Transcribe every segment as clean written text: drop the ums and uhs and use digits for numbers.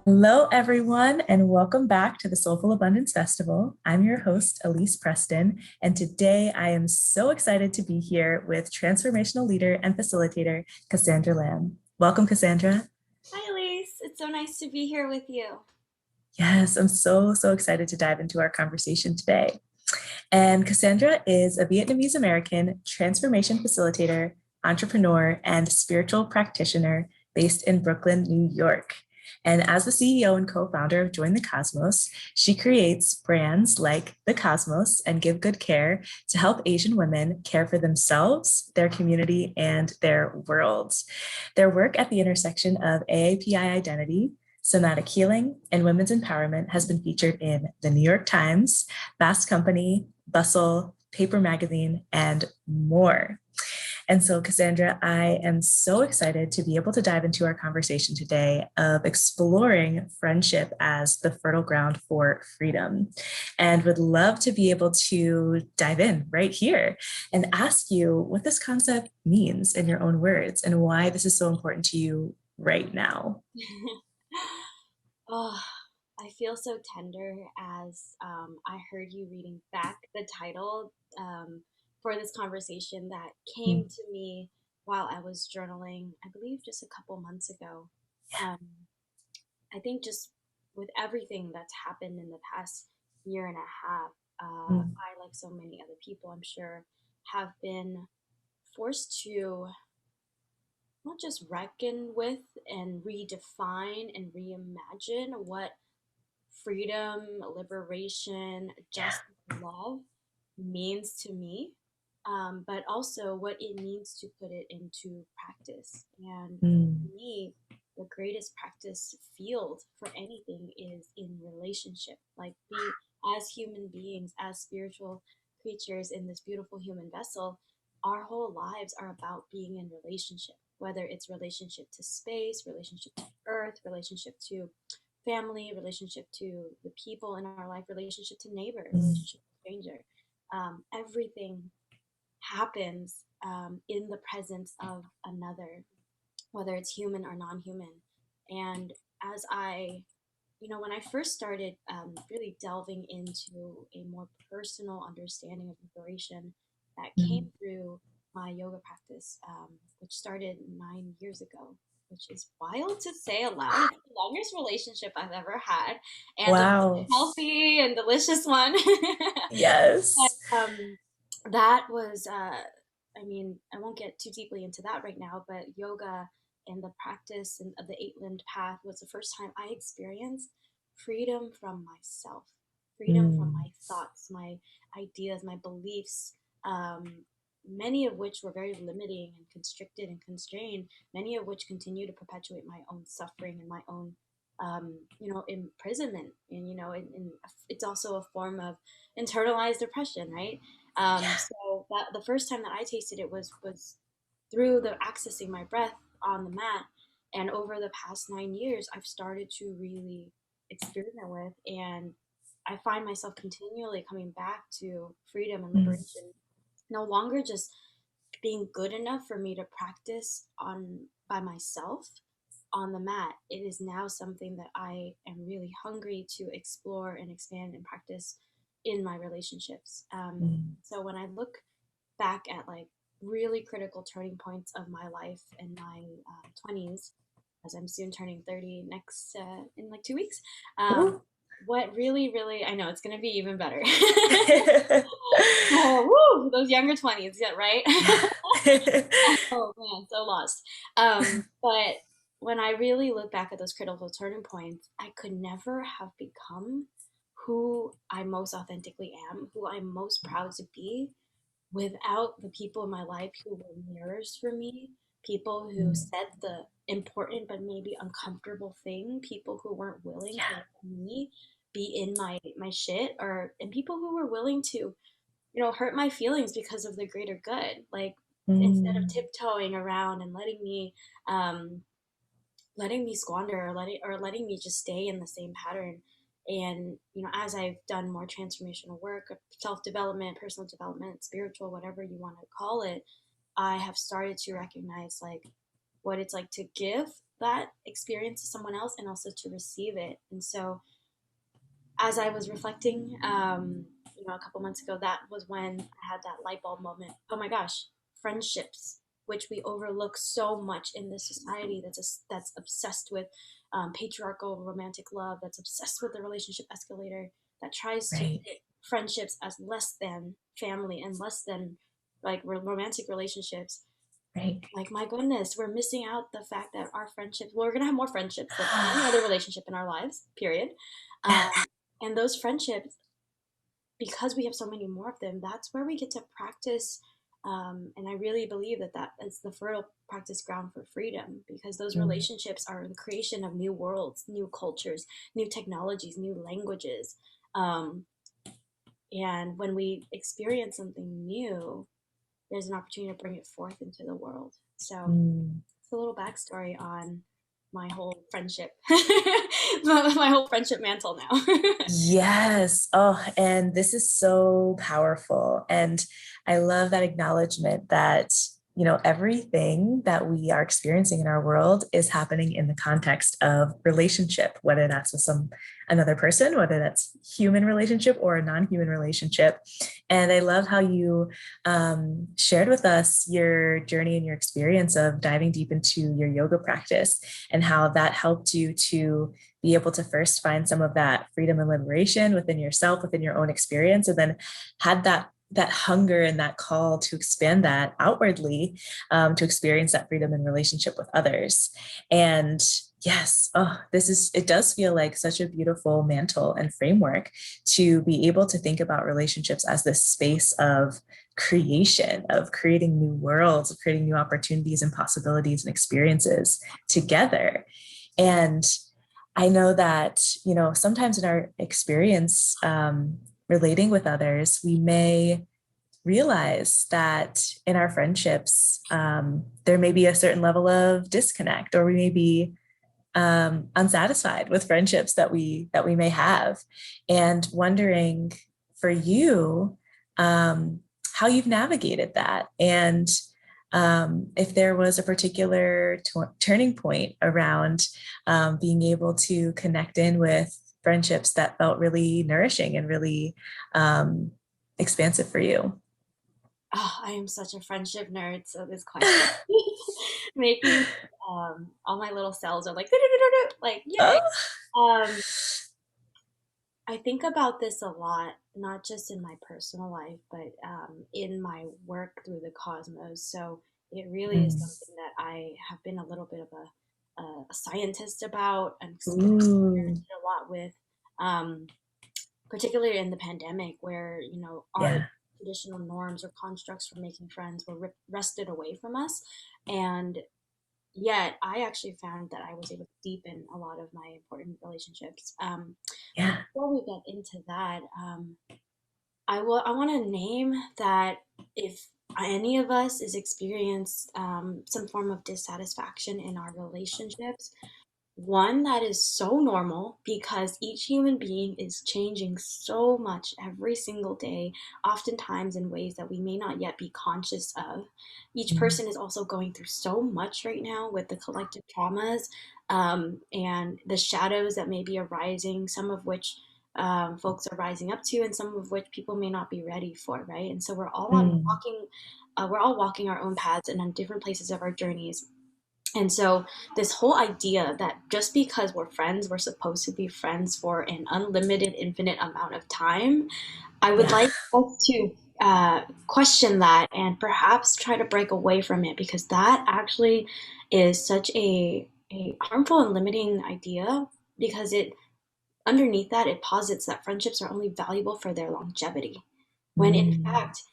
Hello, everyone, and welcome back to the Soulful Abundance Festival. I'm your host, Elise Preston, and today I am so excited to be here with transformational leader and facilitator, Cassandra Lam. Welcome, Cassandra. Hi, Elise. It's so nice to be here with you. Yes, I'm so excited to dive into our conversation today. And Cassandra is a Vietnamese American transformation facilitator, entrepreneur, and spiritual practitioner based in Brooklyn, New York. And as the CEO and co-founder of Join the Cosmos, she creates brands like The Cosmos and Give Good Care to help Asian women care for themselves, their community, and their worlds. Their work at the intersection of AAPI identity, somatic healing, and women's empowerment has been featured in the New York Times, Fast Company, Bustle, Paper Magazine, and more. And so, Cassandra, I am so excited to be able to dive into our conversation today of exploring friendship as the fertile ground for freedom. And would love to be able to dive in right here and ask you what this concept means in your own words and why this is so important to you right now. Oh, I feel so tender as I heard you reading back the title for this conversation that came to me while I was journaling, I believe just a couple months ago. Um, I think just with everything that's happened in the past year and a half, I, like so many other people, I'm sure, have been forced to not just reckon with and redefine and reimagine what freedom, liberation, Yeah. justice, love means to me, but also what it means to put it into practice. And Mm. for me, the greatest practice field for anything is in relationship. Like, be as human beings, as spiritual creatures in this beautiful human vessel, our whole lives are about being in relationship, whether it's relationship to space, relationship to earth, relationship to family, relationship to the people in our life, relationship to neighbor, Mm. relationship to stranger. Everything happens in the presence of another, whether it's human or non-human. And as when I first started really delving into a more personal understanding of liberation that came Mm. through my yoga practice, which started 9 years ago, which is wild to say aloud. It's the longest relationship I've ever had, and a Wow. healthy and delicious one. Yes. But that was, I mean, I won't get too deeply into that right now, but yoga and the practice and of the eight-limbed path was the first time I experienced freedom from myself, freedom from Mm. my thoughts, my ideas, my beliefs, many of which were very limiting and constricted and constrained, many of which continue to perpetuate my own suffering and my own, imprisonment. And, it's also a form of internalized depression, right? Yeah. So that the first time that I tasted it was through the accessing my breath on the mat. And over the past 9 years, I've started to really experiment with, and I find myself continually coming back to freedom and Mm. liberation. No longer just being good enough for me to practice on by myself on the mat. It is now something that I am really hungry to explore and expand and practice in my relationships. Mm. So when I look back at like really critical turning points of my life in my 20s, as I'm soon turning 30 next in like 2 weeks. Um, Ooh. what really, really, I know it's going to be even better. Oh, woo, those younger 20s, yeah, right? Oh man, so lost. But when I really look back at those critical turning points, I could never have become who I most authentically am, who I'm most proud to be, without the people in my life who were mirrors for me, people who Mm. said the important but maybe uncomfortable thing, people who weren't willing to Yeah. let me be in my shit, or and people who were willing to hurt my feelings because of the greater good. Like, instead of Mm. tiptoeing around and um, letting me squander, or letting me just stay in the same pattern. And as I've done more transformational work, self development, personal development, spiritual, whatever you want to call it, I have started to recognize, like, what it's like to give that experience to someone else and also to receive it. And so as I was reflecting, a couple months ago, that was when I had that light bulb moment. Oh my gosh, friendships, which we overlook so much in this society that's obsessed with patriarchal romantic love, that's obsessed with the relationship escalator, that tries to Right. put friendships as less than family and less than like romantic relationships. Right. Like, my goodness, we're missing out the fact that our friendships, well, we're going to have more friendships than any other relationship in our lives, period. Yeah. And those friendships, because we have so many more of them, that's where we get to practice. And I really believe that that is the fertile practice ground for freedom, because those Mm. relationships are the creation of new worlds, new cultures, new technologies, new languages. Um, and when we experience something new, there's an opportunity to bring it forth into the world. So Mm. it's a little backstory on my whole friendship, my whole friendship mantle now. Yes. Oh, and this is so powerful. And I love that acknowledgement that, everything that we are experiencing in our world is happening in the context of relationship, whether that's with another person, whether that's human relationship or a non-human relationship. And I love how you shared with us your journey and your experience of diving deep into your yoga practice and how that helped you to be able to first find some of that freedom and liberation within yourself, within your own experience, and then had that hunger and that call to expand that outwardly, to experience that freedom in relationship with others. And yes, it does feel like such a beautiful mantle and framework to be able to think about relationships as this space of creation, of creating new worlds, of creating new opportunities and possibilities and experiences together. And I know that, sometimes in our experience relating with others, we may realize that in our friendships, there may be a certain level of disconnect, or we may be unsatisfied with friendships that we may have, and wondering for you how you've navigated that, and if there was a particular turning point around being able to connect in with friendships that felt really nourishing and really expansive for you. Oh, I am such a friendship nerd, so this question making all my little cells are like like yay. Oh, Um, I think about this a lot, not just in my personal life, but in my work through the cosmos. So it really is mm. something that I have been a little bit of a scientist about and Ooh, experimented a lot with, um, particularly in the pandemic, where our yeah. traditional norms or constructs for making friends were wrested away from us, and yet I actually found that I was able to deepen a lot of my important relationships. And Yeah. before we get into that, I want to name that if any of us is experienced some form of dissatisfaction in our relationships, one that is so normal because each human being is changing so much every single day, oftentimes in ways that we may not yet be conscious of. Each Mm. person is also going through so much right now with the collective traumas, and the shadows that may be arising, some of which folks are rising up to, and some of which people may not be ready for, right? And so Mm. we're all walking our own paths and on different places of our journeys. And so, this whole idea that just because we're friends, we're supposed to be friends for an unlimited, infinite amount of time, I would Yeah. like us to question that and perhaps try to break away from it, because that actually is such a harmful and limiting idea, because it underneath that it posits that friendships are only valuable for their longevity, when in Mm. fact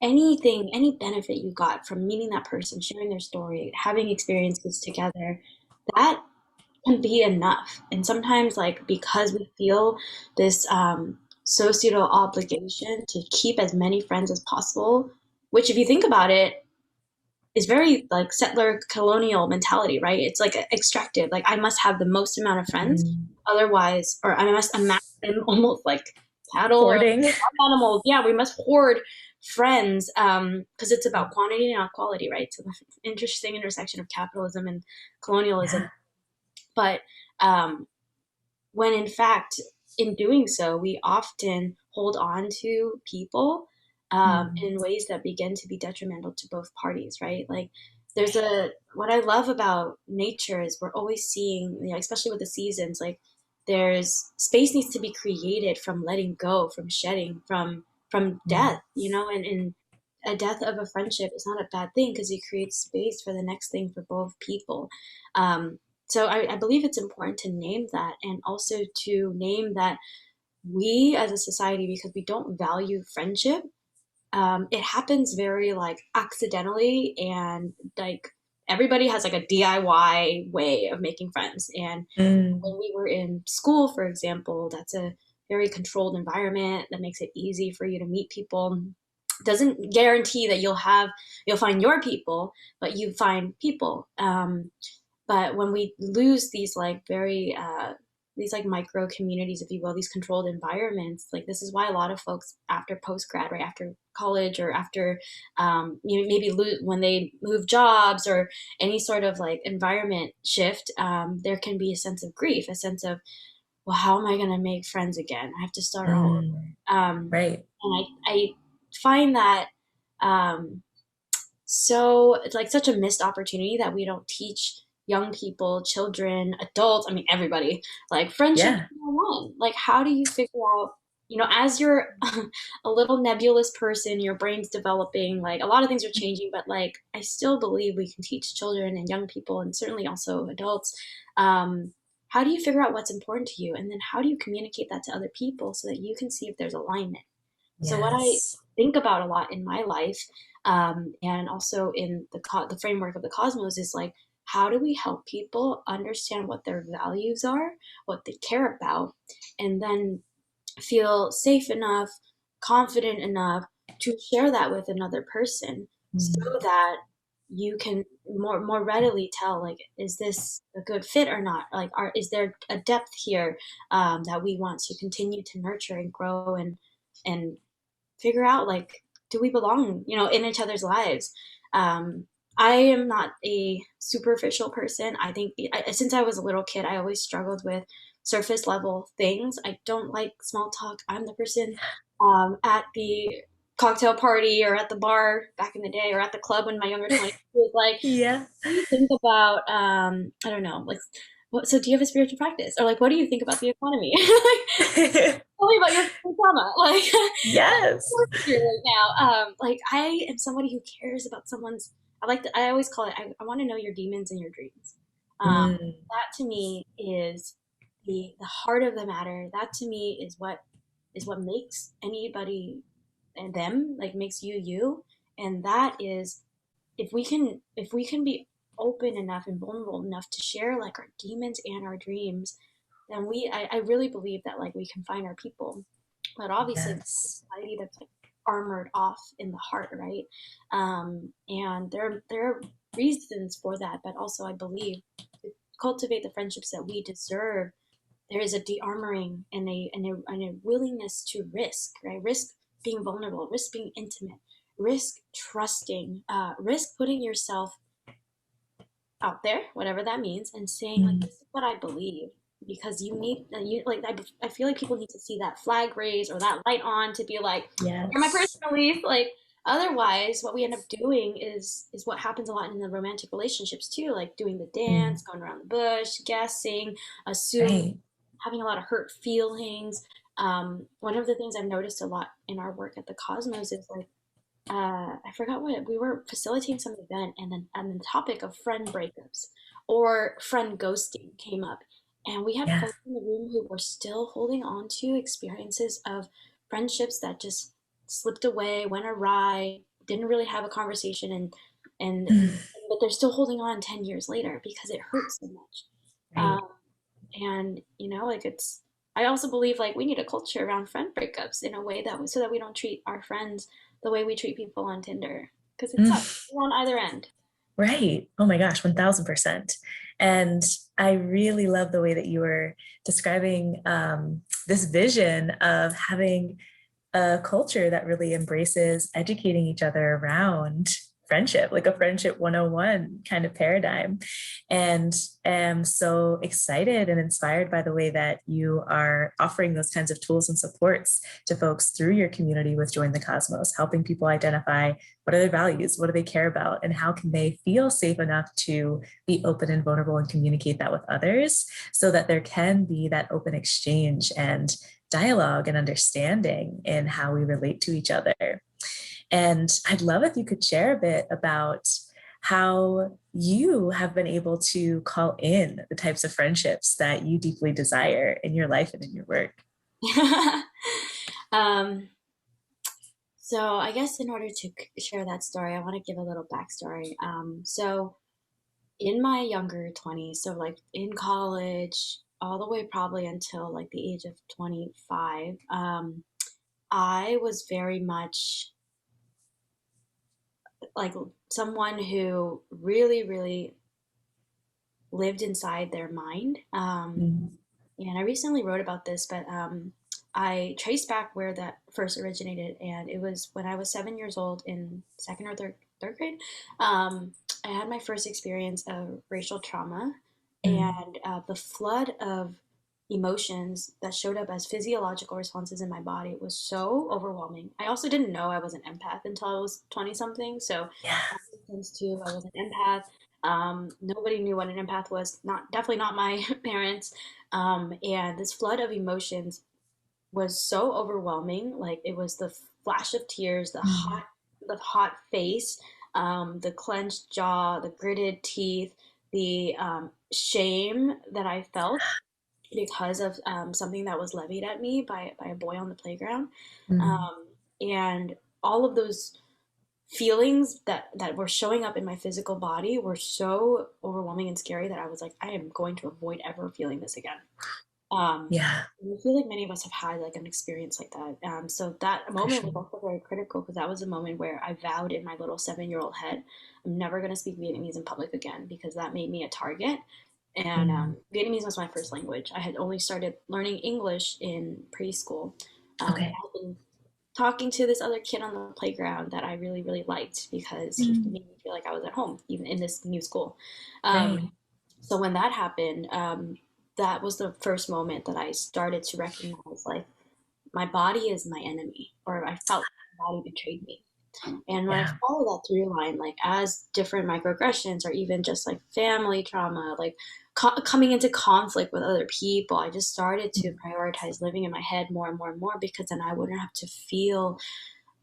anything, any benefit you got from meeting that person, sharing their story, having experiences together, that can be enough. And sometimes, like, because we feel this societal obligation to keep as many friends as possible, which, if you think about it, is very like settler colonial mentality, right? It's like extractive. Like, I must have the most amount of friends, Mm. otherwise, or I must amass them almost like cattle or Hoarding. animals. Yeah, we must hoard friends, because it's about quantity and not quality, right? So the interesting intersection of capitalism and colonialism. Yeah. But when in fact, in doing so, we often hold on to people Mm. in ways that begin to be detrimental to both parties, right? Like, what I love about nature is we're always seeing, you know, especially with the seasons, like there's space needs to be created from letting go, from shedding, from Mm. death, you know, and a death of a friendship is not a bad thing because it creates space for the next thing for both people. Um, so I believe it's important to name that, and also to name that we as a society, because we don't value friendship, it happens very like accidentally, and like everybody has like a DIY way of making friends. And Mm. when we were in school, for example, that's a very controlled environment that makes it easy for you to meet people. Doesn't guarantee that you'll find your people, but you find people. But when we lose these like very these like micro communities, if you will, these controlled environments, like this is why a lot of folks after post grad, right after college, or after maybe when they move jobs or any sort of like environment shift, there can be a sense of grief, a sense of, well, how am I going to make friends again? I have to start all Mm. over. Right. And I find that so it's like such a missed opportunity that we don't teach young people, children, adults, I mean everybody, like friendship Yeah. 101. Like how do you figure out, you know, as you're a little nebulous person, your brain's developing, like a lot of things are changing, but like I still believe we can teach children and young people, and certainly also adults, how do you figure out what's important to you, and then how do you communicate that to other people so that you can see if there's alignment. So what I Yes. think about a lot in my life, and also in the framework of the cosmos, is like, how do we help people understand what their values are, what they care about, and then feel safe enough, confident enough to share that with another person, so Mm. that you can more readily tell, like, is this a good fit or not? Like, is there a depth here that we want to continue to nurture and grow and figure out, like, do we belong, you know, in each other's lives. um I am not a superficial person. I think since I was a little kid, I always struggled with surface level things. I don't like small talk. I'm the person at the cocktail party or at the bar back in the day, or at the club in my younger 20s, who was like, Yeah. what do you think about I don't know, like, what, so do you have a spiritual practice, or like, what do you think about the economy? Tell me about your trauma. Like, Yes. through right now. Like, I am somebody who cares about someone's. I always call it. I want to know your demons and your dreams. Mm. That to me is the heart of the matter. That to me is what makes anybody and them, like, makes you you. And that is, if we can be open enough and vulnerable enough to share like our demons and our dreams, then I really believe that like we can find our people. But obviously Yes. society that's like armored off in the heart, right? And there are reasons for that, but also I believe to cultivate the friendships that we deserve, there is a de-armoring and a willingness to risk, right? Risk being vulnerable, risk being intimate, risk trusting, risk putting yourself out there, whatever that means, and saying like, Mm. this is what I believe. Because you like, I feel like people need to see that flag raised or that light on to be like, you're my Yes. personal belief. Like, otherwise what we end up doing is what happens a lot in the romantic relationships too, like doing the Mm. dance, going around the bush, guessing, assuming, Right. having a lot of hurt feelings. One of the things I've noticed a lot in our work at the Cosmos is like, I forgot what we were facilitating some event, and the topic of friend breakups or friend ghosting came up, and we had Yeah. folks in the room who were still holding on to experiences of friendships that just slipped away, went awry, didn't really have a conversation, and Mm. but they're still holding on 10 years later because it hurts so much. Right. And you know, like, it's, I also believe like we need a culture around friend breakups in a way that so that we don't treat our friends the way we treat people on Tinder, because it sucks. Mm. We're on either end. Right. Oh my gosh, 1000%. And I really love the way that you were describing this vision of having a culture that really embraces educating each other around friendship, like a friendship 101 kind of paradigm. And am so excited and inspired by the way that you are offering those kinds of tools and supports to folks through your community with Join the Cosmos, helping people identify what are their values, what do they care about, and how can they feel safe enough to be open and vulnerable and communicate that with others so that there can be that open exchange and dialogue and understanding in how we relate to each other. And I'd love if you could share a bit about how you have been able to call in the types of friendships that you deeply desire in your life and in your work. um, so I guess in order to share that story, I want to give a little backstory. So in my younger 20s, so like in college, all the way probably until like the age of 25, I was very much like someone who really, really lived inside their mind. Mm, And I recently wrote about this, but I traced back where that first originated, and it was when I was 7 years old in second or third grade. Um, I had my first experience of racial trauma, mm, and the flood of emotions that showed up as physiological responses in my body was so overwhelming. I also didn't know I was an empath until I was 20 something. So, yeah. symptoms too, I was an empath. Nobody knew what an empath was. Not definitely not my parents. And this flood of emotions was so overwhelming. Like it was the flash of tears, Mm, the hot face, the clenched jaw, the gritted teeth, the shame that I felt because of something that was levied at me by a boy on the playground. mm, Um, and all of those feelings that were showing up in my physical body were so overwhelming and scary that I was like, I am going to avoid ever feeling this again. Um, yeah, and I feel like many of us have had like an experience like that. So that for moment sure. was also very critical because that was a moment where I vowed in my little 7-year-old head, I'm never going to speak Vietnamese in public again because that made me a target. And Mm, Vietnamese was my first language. I had only started learning English in preschool, but okay. I had been talking to this other kid on the playground that I really, really liked because he Mm, made me feel like I was at home, even in this new school. Um, right. so when that happened, that was the first moment that I started to recognize like my body is my enemy, or I felt my body betrayed me. And when I Yeah. follow that through line, like as different microaggressions or even just like family trauma, like coming into conflict with other people, I just started to Mm, prioritize living in my head more and more and more because then I wouldn't have to feel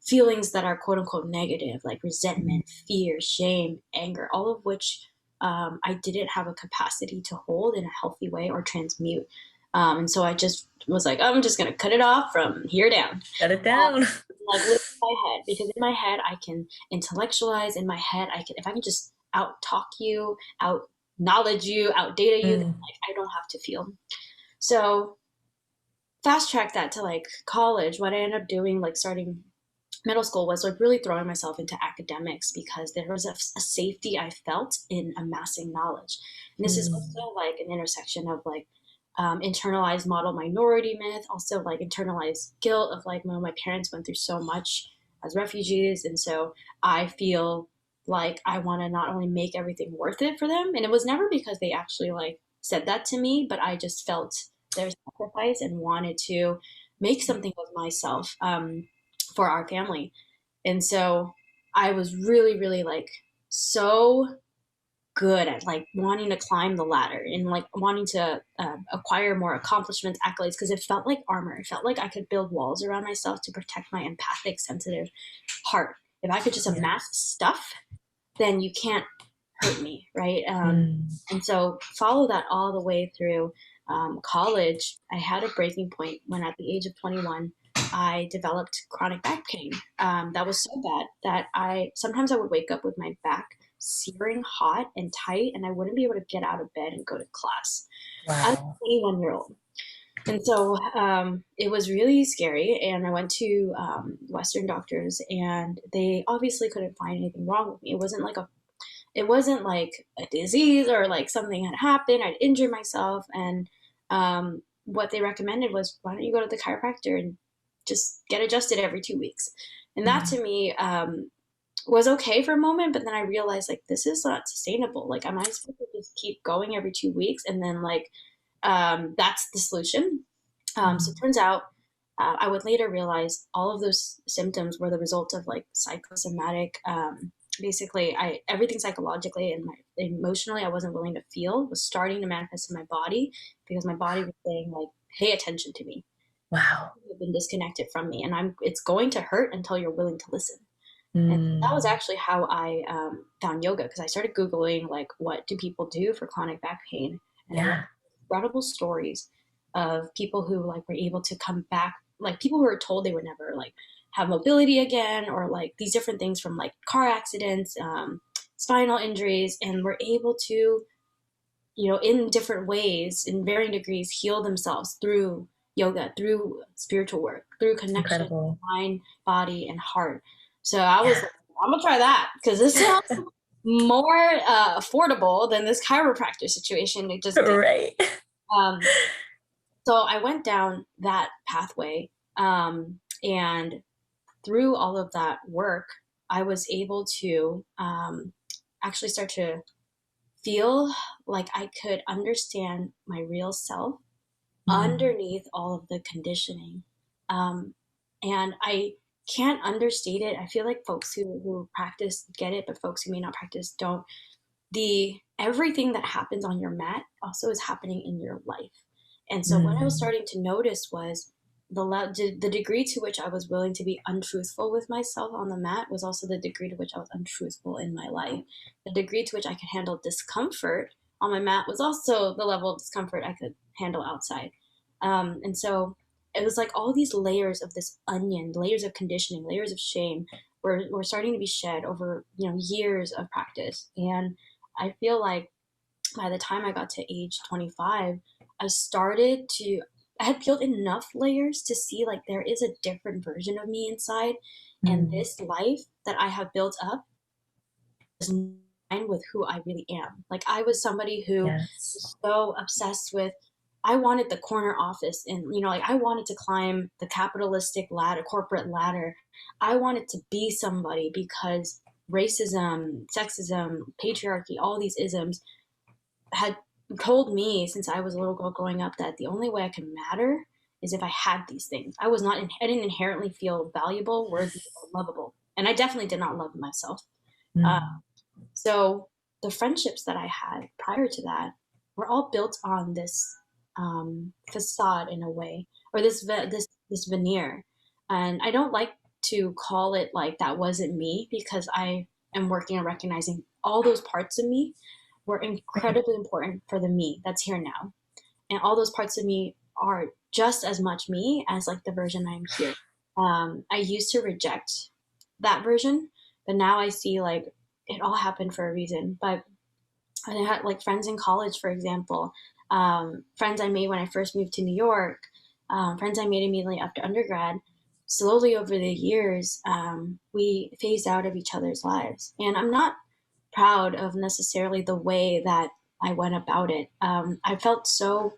feelings that are quote unquote negative, like mm, resentment, fear, shame, anger, all of which I didn't have a capacity to hold in a healthy way or transmute. And so I just was like, I'm just going to cut it off from here down. shut it Um, down. like live in my head, because in my head I can intellectualize. In my head, I can if I can just out talk you, out knowledge you, out data you, then Mm, like I don't have to feel. So fast track that to like college. What I ended up doing, like starting middle school, was like really throwing myself into academics because there was a safety I felt in amassing knowledge. And this is mm, also like an intersection of like internalized model minority myth, also like internalized guilt of like, well, my parents went through so much as refugees. And so I feel like I want to not only make everything worth it for them. And it was never because they actually like said that to me, but I just felt their sacrifice and wanted to make something of myself. For our family. And so I was really, really like so good at like wanting to climb the ladder and like wanting to acquire more accomplishments, accolades, because it felt like armor. It felt like I could build walls around myself to protect my empathic, sensitive heart. If I could just yeah. amass stuff, then you can't hurt me, right? Mm, And so follow that all the way through college. I had a breaking point when at the age of 21, I developed chronic back pain. That was so bad that I sometimes I would wake up with my back searing hot and tight, and I wouldn't be able to get out of bed and go to class. I was wow. 21-year-old. And so it was really scary. And I went to Western doctors, and they obviously couldn't find anything wrong with me. It wasn't like a disease or like something had happened. I'd injured myself, and what they recommended was, why don't you go to the chiropractor and just get adjusted every 2 weeks. And that to me was okay for a moment, but then I realized like this is not sustainable. Like, am I supposed to just keep going every 2 weeks and then like that's the solution? So it turns out I would later realize all of those symptoms were the result of like psychosomatic. Basically, everything psychologically and emotionally I wasn't willing to feel was starting to manifest in my body because my body was saying like, "Pay attention to me. Wow. You've been disconnected from me, and it's going to hurt until you're willing to listen." And that was Mm. actually how I found yoga, because I started Googling, like, what do people do for chronic back pain? And I read Yeah. incredible stories of people who, like, were able to come back, like, people who were told they would never, like, have mobility again, or, like, these different things from, like, car accidents, spinal injuries, and were able to, in different ways, in varying degrees, heal themselves through yoga, through spiritual work, through It's connection, incredible. mind, body, and heart. So I was Yeah. like, I'm gonna try that because this sounds more affordable than this chiropractor situation it just did. Right. Um, so I went down that pathway, and through all of that work, I was able to actually start to feel like I could understand my real self Mm. underneath all of the conditioning. Um, and I can't understate it. I feel like folks who practice get it, but folks who may not practice don't. The everything that happens on your mat also is happening in your life. And so what I was Mm. starting to notice was the degree to which I was willing to be untruthful with myself on the mat was also the degree to which I was untruthful in my life. The degree to which I could handle discomfort on my mat was also the level of discomfort I could handle outside. And so it was like all these layers of this onion, layers of conditioning, layers of shame were starting to be shed over, years of practice. And I feel like by the time I got to age 25, I had peeled enough layers to see like there is a different version of me inside. And Mm. this life that I have built up is in line with who I really am. Like, I was somebody who Yes. was so obsessed with, I wanted the corner office, and, like, I wanted to climb the capitalistic ladder, corporate ladder. I wanted to be somebody because racism, sexism, patriarchy, all these isms had told me since I was a little girl growing up that the only way I could matter is if I had these things. I didn't inherently feel valuable, worthy, or lovable. And I definitely did not love myself. Uh, Mm. so the friendships that I had prior to that were all built on this facade in a way, or this veneer. And I don't like to call it like that wasn't me, because I am working on recognizing all those parts of me were Right. incredibly important for the me that's here now. And all those parts of me are just as much me as like the version I'm here. I used to reject that version, but now I see like it all happened for a reason. But I had like friends in college, for example, friends I made when I first moved to New York, friends I made immediately after undergrad. Slowly over the years, we phased out of each other's lives. And I'm not proud of necessarily the way that I went about it. I felt some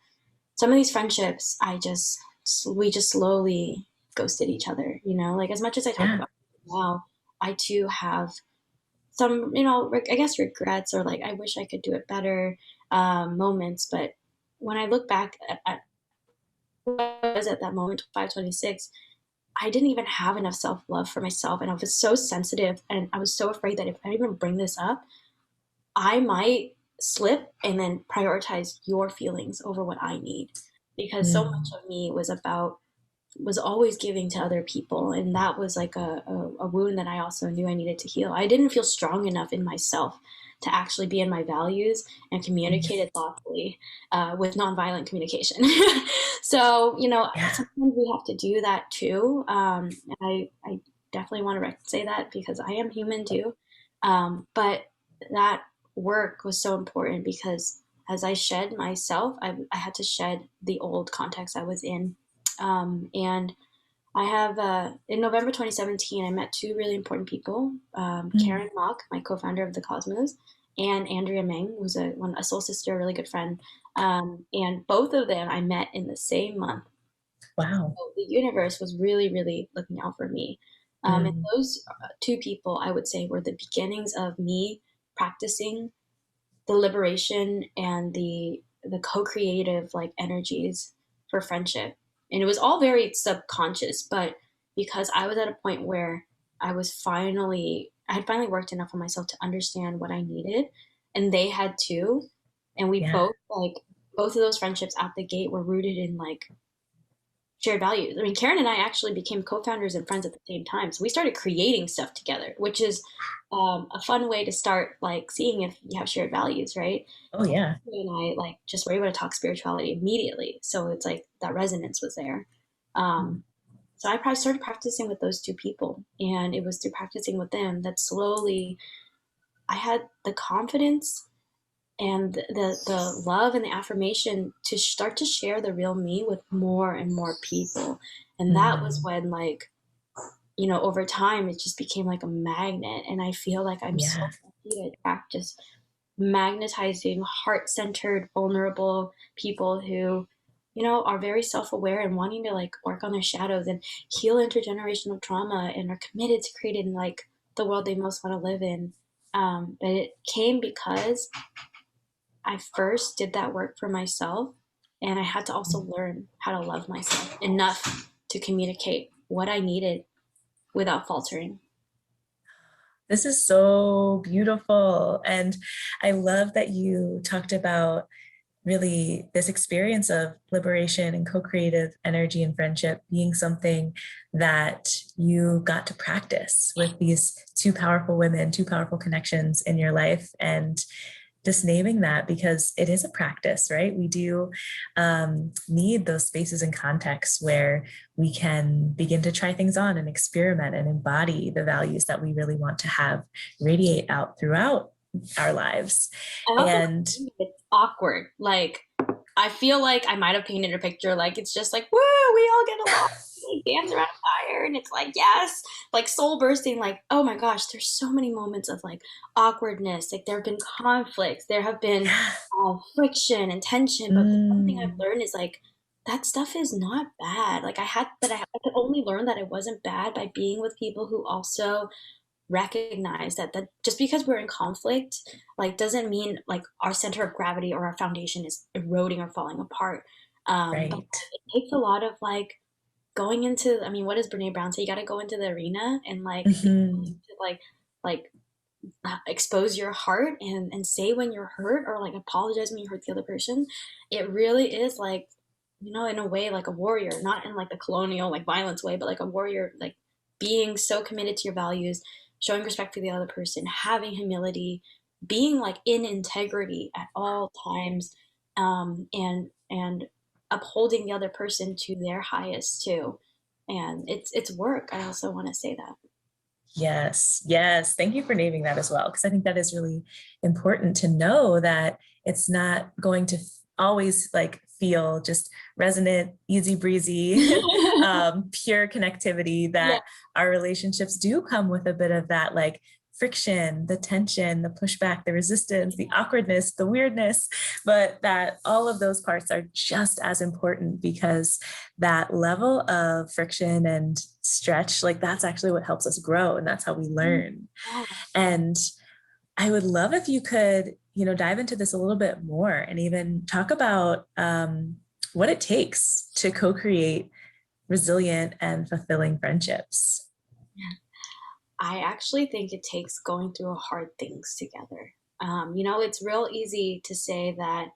of these friendships, we just slowly ghosted each other, like, as much as I talk Yeah. about it now, I too have some, I guess regrets, or like, I wish I could do it better, moments. But when I look back at what I was at that moment, 526, I didn't even have enough self love for myself. And I was so sensitive. And I was so afraid that if I even bring this up, I might slip and then prioritize your feelings over what I need. Because so much Mm. of me was always giving to other people, and that was like a wound that I also knew I needed to heal. I didn't feel strong enough in myself to actually be in my values and Mm. communicate it thoughtfully, with nonviolent communication. So, Yeah. sometimes we have to do that too. And I definitely want to say that because I am human too. But that work was so important because as I shed myself, I had to shed the old context I was in. And I have, in November 2017, I met two really important people, Mm. Karen Mock, my co-founder of the Cosmos, and Andrea Meng, who's a soul sister, a really good friend. And both of them I met in the same month. Wow. The universe was really, really looking out for me. And Mm, those two people, I would say, were the beginnings of me practicing the liberation and the co-creative like energies for friendship. And it was all very subconscious, but because I was at a point where I had finally worked enough on myself to understand what I needed, and they had too. And we yeah. both of those friendships out the gate were rooted in like shared values. I mean, Karen and I actually became co-founders and friends at the same time. So we started creating stuff together, which is a fun way to start like seeing if you have shared values, right? Oh, yeah. You and I like just were able to talk spirituality immediately. So it's like that resonance was there. Mm, Um, so I probably started practicing with those two people, and it was through practicing with them that slowly I had the confidence and the love and the affirmation to start to share the real me with more and more people. And that was mm, when like, over time it just became like a magnet, and I feel like I'm so yeah. lucky to attract just magnetizing, heart-centered, vulnerable people who are very self-aware and wanting to like work on their shadows and heal intergenerational trauma and are committed to creating like the world they most want to live in. But it came because I first did that work for myself, and I had to also learn how to love myself enough to communicate what I needed without faltering. This is so beautiful. And I love that you talked about really this experience of liberation and co-creative energy and friendship being something that you got to practice with these two powerful women, two powerful connections in your life. And just naming that, because it is a practice, right? We do need those spaces and contexts where we can begin to try things on and experiment and embody the values that we really want to have radiate out throughout our lives. I also And think it's awkward. Like, I feel like I might have painted a picture like it's just like, woo, we all get along. We dance around a fire, and it's like, yes, like soul bursting. Like, oh my gosh, there's so many moments of like awkwardness. Like, there have been conflicts, there have been yeah, friction and tension. But the one thing I've mm, learned is like, that stuff is not bad. Like, I could only learn that it wasn't bad by being with people who also recognize that just because we're in conflict like doesn't mean like our center of gravity or our foundation is eroding or falling apart. But right. it takes a lot of like going into, I mean, what does Brene Brown say? You got to go into the arena and like be willing Mhm. to like expose your heart and say when you're hurt, or like apologize when you hurt the other person. It really is like, in a way like a warrior, not in like the colonial like violence way, but like a warrior, like being so committed to your values, showing respect for the other person, having humility, being like in integrity at all times, and upholding the other person to their highest too. And it's work. I also want to say that. Yes, yes. Thank you for naming that as well, because I think that is really important to know that it's not going to always like feel just resonant, easy breezy, pure connectivity, Yeah. that our relationships do come with a bit of that like friction, the tension, the pushback, the resistance, the awkwardness, the weirdness, but that all of those parts are just as important, because that level of friction and stretch, like that's actually what helps us grow, and that's how we learn. Yeah. And I would love if you could, dive into this a little bit more and even talk about what it takes to co-create resilient and fulfilling friendships. I actually think it takes going through hard things together. It's real easy to say that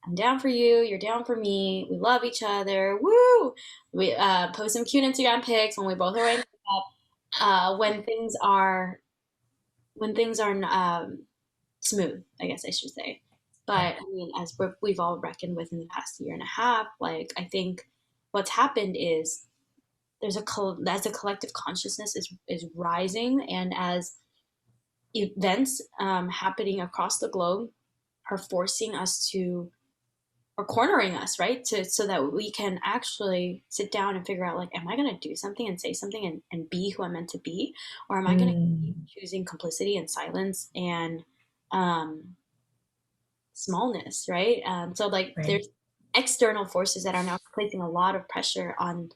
I'm down for you, you're down for me, we love each other, woo! We post some cute Instagram pics when we both are wearing makeup. When things are smooth, I guess I should say. Yeah. But I mean, as we've all reckoned with in the past year and a half, like I think what's happened is as the collective consciousness is rising, and as events happening across the globe are forcing us to, or cornering us, right, to so that we can actually sit down and figure out like, am I going to do something and say something and be who I'm meant to be, or am I going to keep Mm, choosing complicity and silence and um, smallness, right? So like right. external forces that are now placing a lot of pressure on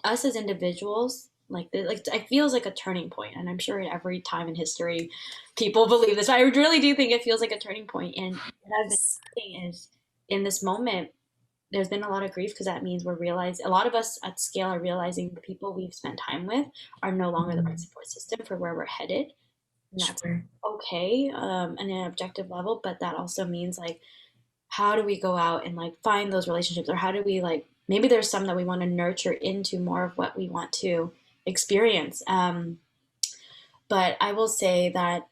us as individuals. Like it feels like a turning point, and I'm sure at every time in history people believe this, but I really do think it feels like a turning point. And what I've been Yes. saying is, in this moment, there's been a lot of grief, because that means we're realizing, a lot of us at scale are realizing the people we've spent time with are no longer the right Mm, support system for where we're headed. And that's sure. okay, on an objective level, but that also means, like, how do we go out and like find those relationships, or how do we, like, maybe there's some that we want to nurture into more of what we want to experience. But I will say that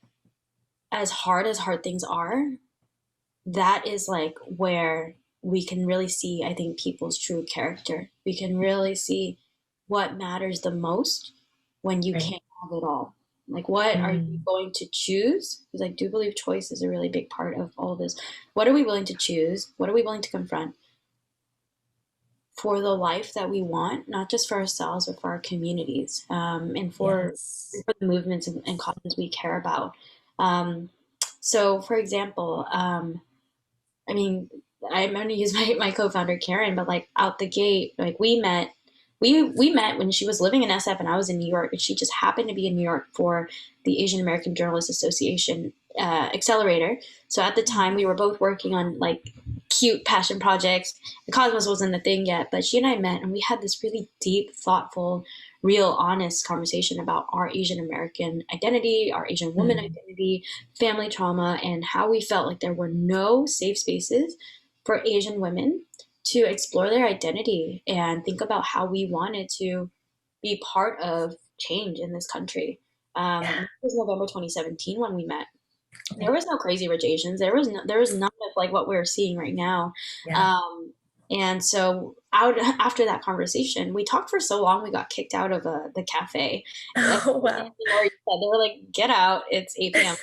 as hard things are, that is like where we can really see, I think, people's true character. We can really see what matters the most when you Right. can't have it all. Like, what are you Mm, going to choose? Because I do believe choice is a really big part of all of this. What are we willing to choose? What are we willing to confront for the life that we want, not just for ourselves, but for our communities, and yes. for the movements and causes we care about. Um, so, for example, I mean, I'm going to use my co-founder Karen, but like out the gate, like we met when she was living in SF and I was in New York, and she just happened to be in New York for the Asian American Journalists Association accelerator. So at the time, we were both working on like cute passion projects. The Cosmos wasn't a thing yet, but she and I met, and we had this really deep, thoughtful, real, honest conversation about our Asian American identity, our Asian woman Mm, identity, family trauma, and how we felt like there were no safe spaces for Asian women to explore their identity and think about how we wanted to be part of change in this country. yeah. It was November 2017 when we met. There Okay. was no crazy rich Asians. There was none of like what we're seeing right now. Yeah. Um, and so out after that conversation, we talked for so long, we got kicked out of the cafe. Like, Oh, wow. they were like, "Get out! It's 8 p.m."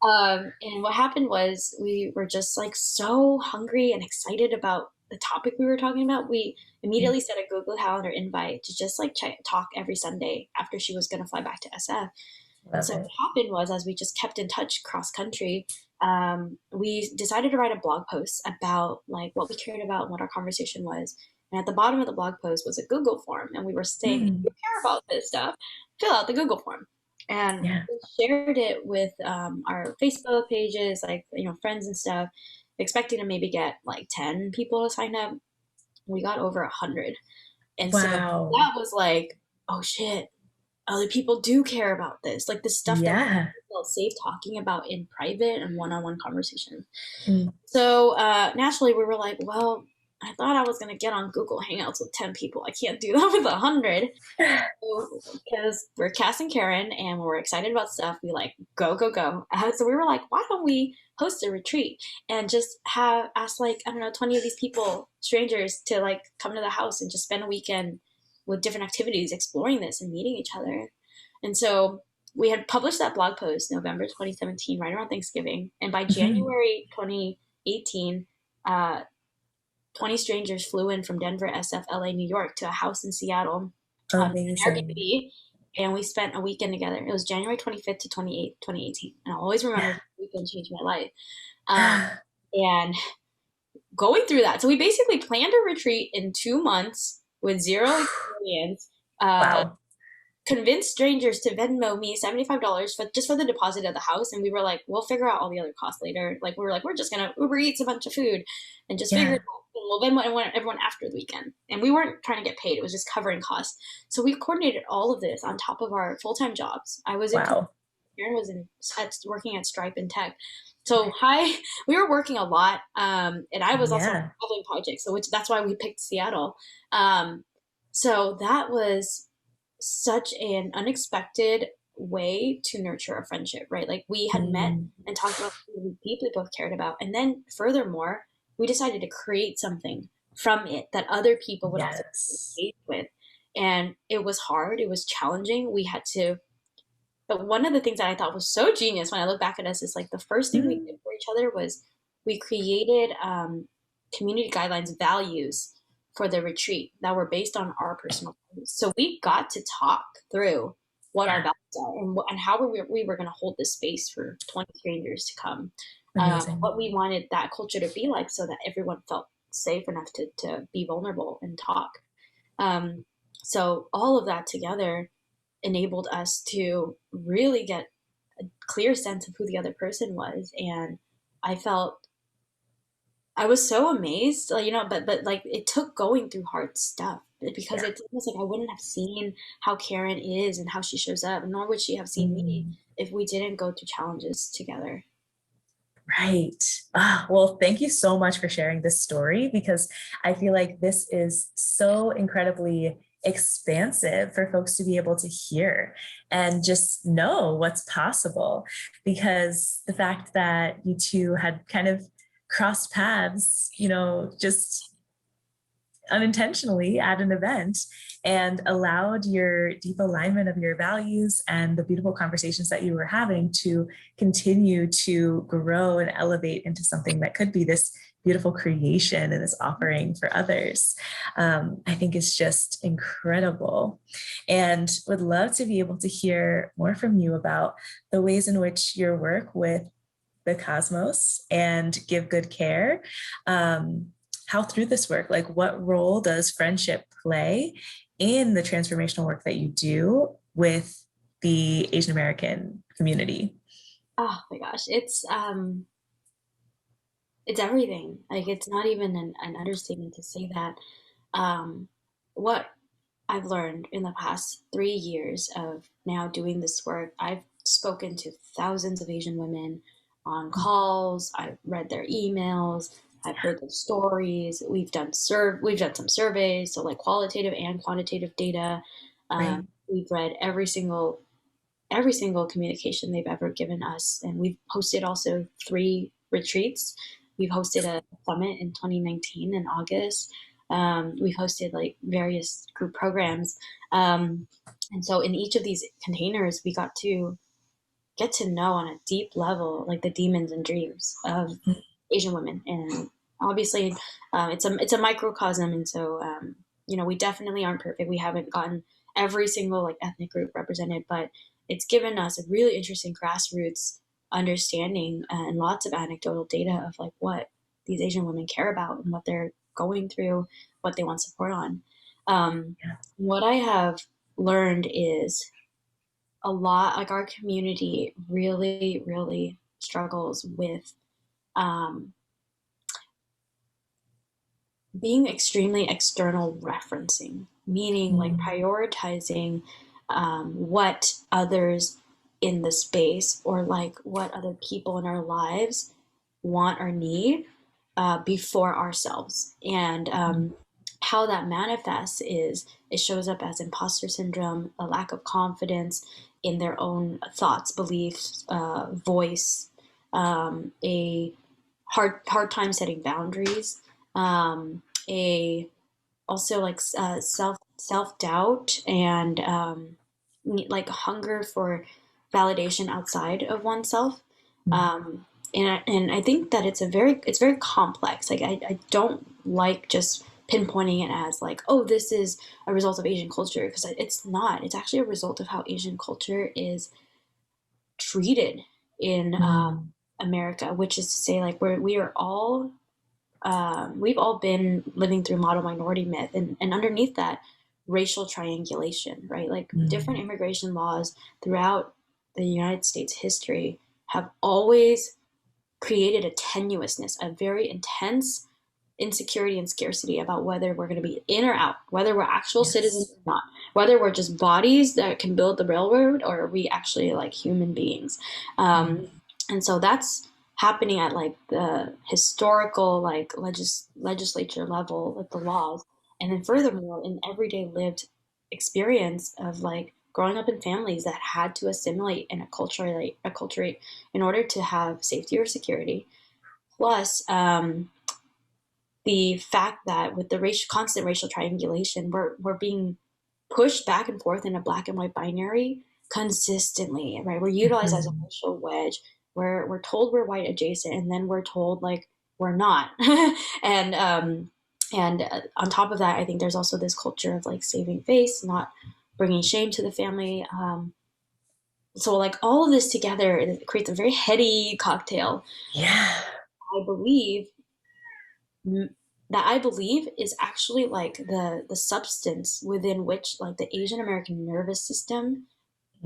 And what happened was we were just like so hungry and excited about the topic we were talking about. We Mm, immediately set a Google Calendar invite to just like talk every Sunday after she was going to fly back to SF. And love so it. what happened was, as we just kept in touch cross country, we decided to write a blog post about like what we cared about and what our conversation was. And at the bottom of the blog post was a Google form, and we were saying, if Mm, you care about this stuff, fill out the Google form. And yeah. we shared it with our Facebook pages, like, friends and stuff, expecting to maybe get like 10 people to sign up. We got over 100, and so Wow. that was like, oh shit, other people do care about this, like the stuff that we Yeah. felt safe talking about in private and one-on-one conversations. Mm. So naturally, we were like, well, I thought I was going to get on Google Hangouts with 10 people. I can't do that with 100. So, because we're Cass and Karen and we're excited about stuff, we like go, go, go. So we were like, why don't we host a retreat and just ask, like, I don't know, 20 of these people, strangers, to like come to the house and just spend a weekend with different activities, exploring this and meeting each other. And so we had published that blog post November 2017, right around Thanksgiving. And by Mhm. January 2018, 20 strangers flew in from Denver, SF, LA, New York to a house in Seattle, an Amazing. Airbnb, and we spent a weekend together. It was January 25th to 28th, 2018. And I'll always remember Yeah. that weekend changed my life. Um, and going through that. So we basically planned a retreat in 2 months with zero experience, uh, Wow. convinced strangers to Venmo me $75 for just for the deposit of the house, and we were like, we'll figure out all the other costs later. Like, we were like, we're just gonna Uber Eats a bunch of food and just figure Yeah. it out. And we'll Venmo everyone after the weekend. And we weren't trying to get paid; it was just covering costs. So we coordinated all of this on top of our full time jobs. I was in Wow. Karen was working at Stripe in tech. So hi, we were working a lot, and I was also on a Yeah. traveling project. So that's why we picked Seattle. Um, so that was such an unexpected way to nurture a friendship, right? Like, we had met Mm, and talked about something we deeply both cared about, and then furthermore, we decided to create something from it that other people would also yes. engage with. And it was hard. It was challenging. We had to But one of the things that I thought was so genius when I look back at us is like the first thing we did Mm, for each other was we created community guidelines, values for the retreat that were based on our personal values. So we got to talk through what our yeah. values are, and how we were going to hold this space for 20 strangers to come, Amazing. what we wanted that culture to be like so that everyone felt safe enough to be vulnerable and talk. Um, so all of that together enabled us to really get a clear sense of who the other person was. And I felt I was so amazed, like, but like it took going through hard stuff because Yeah. it's almost like I wouldn't have seen how Karen is and how she shows up, nor would she have seen me Mm. if we didn't go through challenges together. Right. Well, thank you so much for sharing this story because I feel like this is so incredibly expansive for folks to be able to hear and just know what's possible. Because the fact that you two had kind of crossed paths, just unintentionally at an event and allowed your deep alignment of your values and the beautiful conversations that you were having to continue to grow and elevate into something that could be this beautiful creation and this offering for others. I think is just incredible, and would love to be able to hear more from you about the ways in which your work with the cosmos and Give Good Care, how through this work, like what role does friendship play in the transformational work that you do with the Asian American community? Oh my gosh, it's everything. Like it's not even an understatement to say that. Um, what I've learned in the past 3 years of now doing this work, I've spoken to thousands of Asian women on calls. I've read their emails. I've heard their stories. We've done some surveys, so like qualitative and quantitative data. Right. We've read every single communication they've ever given us. And we've hosted also 3 retreats. We've hosted a summit in 2019 in August. We've hosted like various group programs. And so in each of these containers, we got to get to know on a deep level, like the demons and dreams of Asian women. And obviously, it's a microcosm. And so, we definitely aren't perfect. We haven't gotten every single like ethnic group represented, but it's given us a really interesting grassroots understanding and lots of anecdotal data of like what these Asian women care about and what they're going through, what they want support on. Yeah. What I have learned is a lot like our community really, really struggles with um, being extremely external referencing, meaning like Mm. prioritizing what others in the space or like what other people in our lives want or need before ourselves. And how that manifests is it shows up as imposter syndrome, a lack of confidence in their own thoughts, beliefs, voice, a hard time setting boundaries, a also like self doubt and like hunger for validation outside of oneself. Mm. Um, and I think that it's very complex. Like I don't like just pinpointing it as like, oh, this is a result of Asian culture, because it's not. It's actually a result of how Asian culture is treated in Mm. America, which is to say, like we are all we've all been living through model minority myth, and underneath that, racial triangulation, right? Like different Mm. immigration laws throughout the United States history have always created a tenuousness, a very intense insecurity and scarcity about whether we're going to be in or out, whether we're actual citizens Yes. or not, whether we're just bodies that can build the railroad or are we actually like human beings. Mm. And so that's happening at like the historical like legislature level, like the laws, and then furthermore in everyday lived experience of like growing up in families that had to assimilate and acculturate in order to have safety or security. Plus, the fact that with the constant racial triangulation, we're being pushed back and forth in a black and white binary consistently, right? We're utilized as a Mhm. racial wedge. We're told we're white adjacent, and then we're told like we're not. and on top of that, I think there's also this culture of like saving face, not bringing shame to the family. So like all of this together, it creates a very heady cocktail. Yeah. I believe that I believe is actually like the substance within which like the Asian American nervous system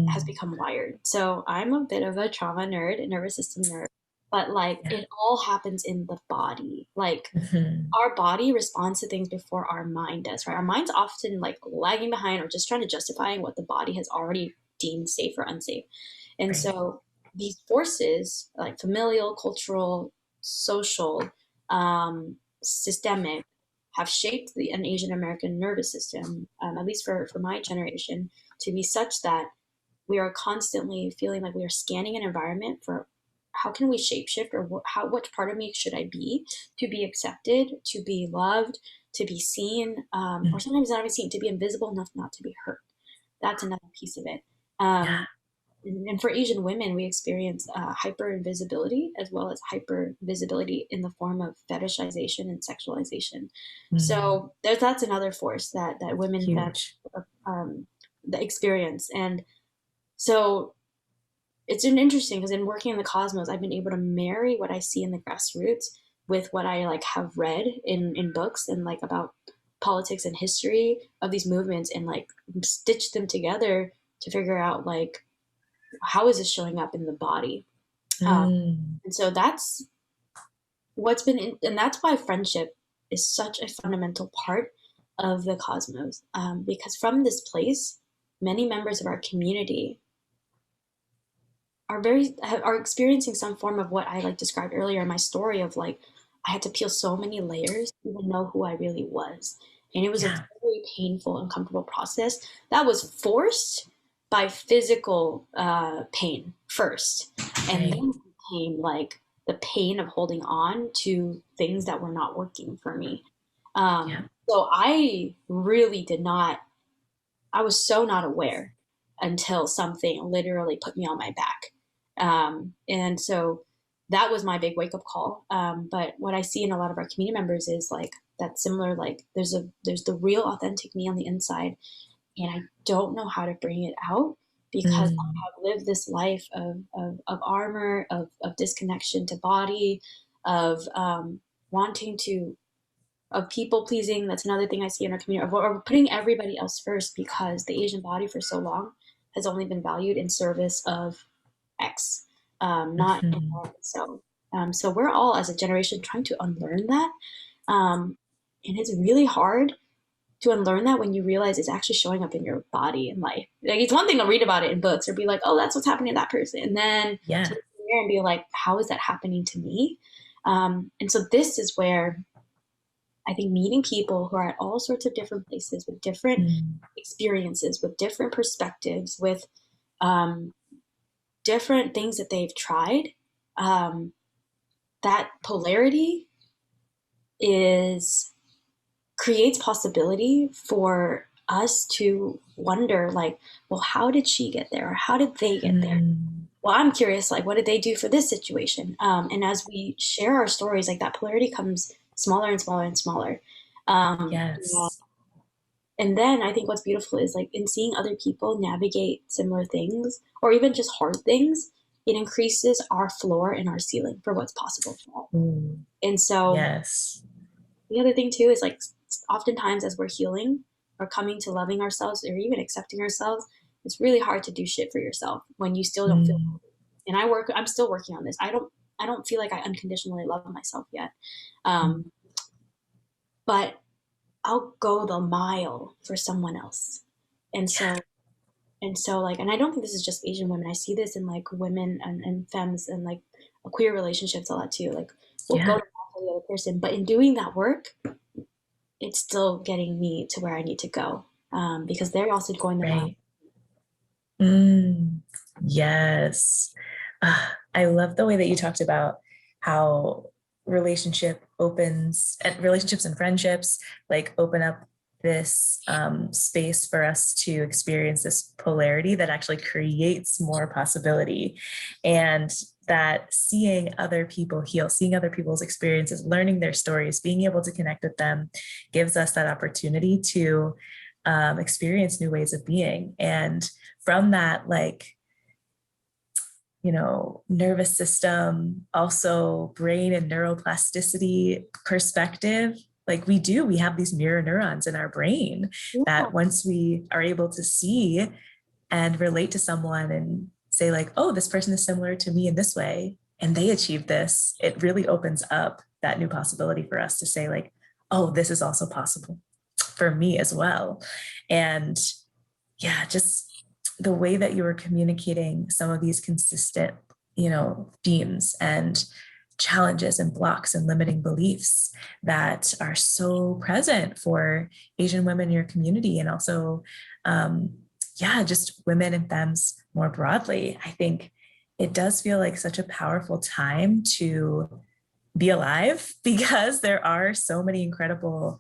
has Mm. become wired. So I'm a bit of a trauma nerd, a nervous system nerd, but like Yeah. it all happens in the body. Like Mhm. our body responds to things before our mind does, right? Our mind's often like lagging behind or just trying to justify what the body has already deemed safe or unsafe. And Right. so these forces, like familial, cultural, social, systemic, have shaped an Asian American nervous system, at least for my generation, to be such that we are constantly feeling like we are scanning an environment for how can we shapeshift, or which part of me should I be accepted, to be loved, to be seen, or Mm. sometimes not even seen, to be invisible enough not to be hurt. That's another piece of it. Yeah. And for Asian women, we experience hyper invisibility as well as hyper visibility in the form of fetishization and sexualization. Mm. So that's another force that women Huge. um, that experience. And so it's an interesting because in working in the cosmos, I've been able to marry what I see in the grassroots with what I like have read in books and like about politics and history of these movements, and like stitch them together to figure out like how is this showing up in the body. um, Mm. and so that's and that's why friendship is such a fundamental part of the cosmos, because from this place many members of our community are experiencing some form of what I like described earlier in my story of like I had to peel so many layers to even know who I really was. And it was a Yeah. very painful, uncomfortable process that was forced by physical pain first. And Right. then came like the pain of holding on to things that were not working for me. Yeah. So I really did not, I was so not aware until something literally put me on my back. And so that was my big wake up call. But what I see in a lot of our community members is like that similar, like there's the real authentic me on the inside, and I don't know how to bring it out because Mm. I have lived this life of armor, of disconnection to body, of wanting to of people pleasing. That's another thing I see in our community, or putting everybody else first because the Asian body for so long has only been valued in service of X, not in Mhm. so. So we're all as a generation trying to unlearn that, and it's really hard to unlearn that when you realize it's actually showing up in your body and life. Like it's one thing to read about it in books or be like, oh, that's what's happening to that person, and then to Yeah. look in the mirror and be like, how is that happening to me? And so this is where I think meeting people who are at all sorts of different places with different Mm. experiences, with different perspectives, with um, different things that they've tried, um, that polarity is creates possibility for us to wonder like, well, how did she get there, or how did they get there? Mm. Well, I'm curious, like what did they do for this situation? And as we share our stories, like that polarity comes smaller and smaller and smaller. Yes. And then I think what's beautiful is like in seeing other people navigate similar things or even just hard things, it increases our floor and our ceiling for what's possible for us. Mm. And so Yes. the other thing too is like oftentimes as we're healing or coming to loving ourselves or even accepting ourselves, it's really hard to do shit for yourself when you still don't feel. Mm. And I'm still working on this. I don't feel like I unconditionally love myself yet. Mm. Um, but I'll go the mile for someone else. And Yeah. so like, and I don't think this is just Asian women. I see this in like women and femmes and like queer relationships a lot too. Like we'll go Yeah. to the other person, but in doing that work, it's still getting me to where I need to go, because they're also going the mile. Right. Mm. Yes. I love the way that you talked about how relationships and friendships like open up this space for us to experience this polarity that actually creates more possibility, and that seeing other people heal, seeing other people's experiences, learning their stories, being able to connect with them gives us that opportunity to experience new ways of being. And from that, like, nervous system, also brain and neuroplasticity perspective, like we have these mirror neurons in our brain Yeah. that once we are able to see and relate to someone and say like, oh, this person is similar to me in this way, and they achieve this, it really opens up that new possibility for us to say like, oh, this is also possible for me as well. And yeah, just the way that you were communicating some of these consistent, themes and challenges and blocks and limiting beliefs that are so present for Asian women in your community, and also, just women and femmes more broadly. I think it does feel like such a powerful time to be alive because there are so many incredible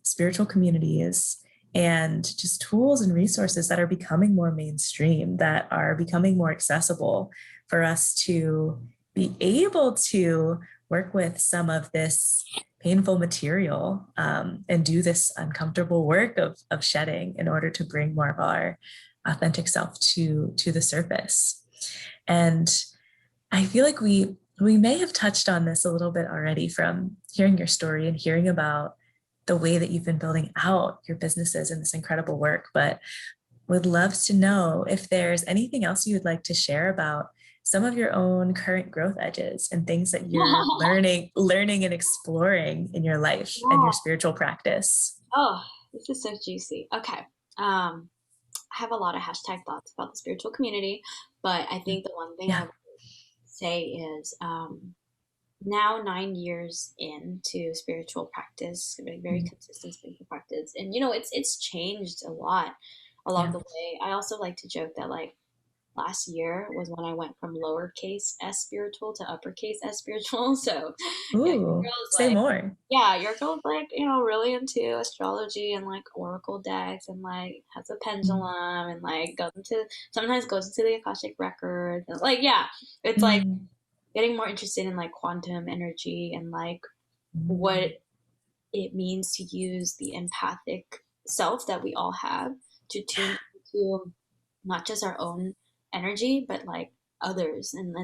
spiritual communities and just tools and resources that are becoming more mainstream, that are becoming more accessible for us to be able to work with some of this painful material, and do this uncomfortable work of shedding in order to bring more of our authentic self to the surface. And I feel like we may have touched on this a little bit already from hearing your story and hearing about the way that you've been building out your businesses and this incredible work, but would love to know if there's anything else you would like to share about some of your own current growth edges and things that you're learning and exploring in your life and your Yeah. spiritual practice. Oh, this is so juicy. Okay. I have a lot of hashtag thoughts about the spiritual community, but I think the one thing I Yeah. would say is now 9 years into spiritual practice, very consistent spiritual practice, and it's changed a lot along Yeah. the way. I also like to joke that like last year was when I went from lowercase s spiritual to uppercase s spiritual. So yeah, your Ooh, girl is say like, more. yeah, your girl's like, really into astrology and like oracle decks and like has a pendulum and like sometimes goes into the Akashic records and like yeah, it's like Mm. getting more interested in like quantum energy and like what it means to use the empathic self that we all have to tune into not just our own energy but like others and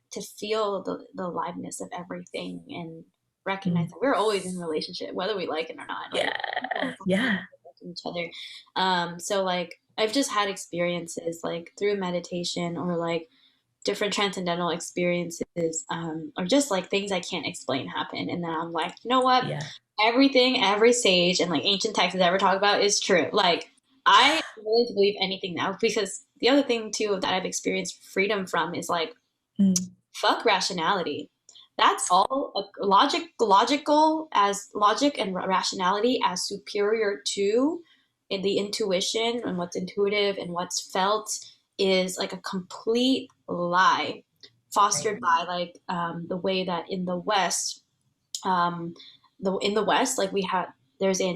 to feel the aliveness of everything and recognize Mm. that we're always in relationship whether we like it or not, like Yeah. Yeah. each other. So like I've just had experiences like through meditation or like different transcendental experiences, or just like things I can't explain happen. And then I'm like, you know what? Yeah. Everything every sage and like ancient texts ever talk about is true. Like I really believe anything now because the other thing too that I've experienced freedom from is like Mm. fuck rationality. That's all logical as logic and rationality as superior to in the intuition and what's intuitive and what's felt is like a complete lie Right. fostered by like the way that in the West, in the West, like we have, there's a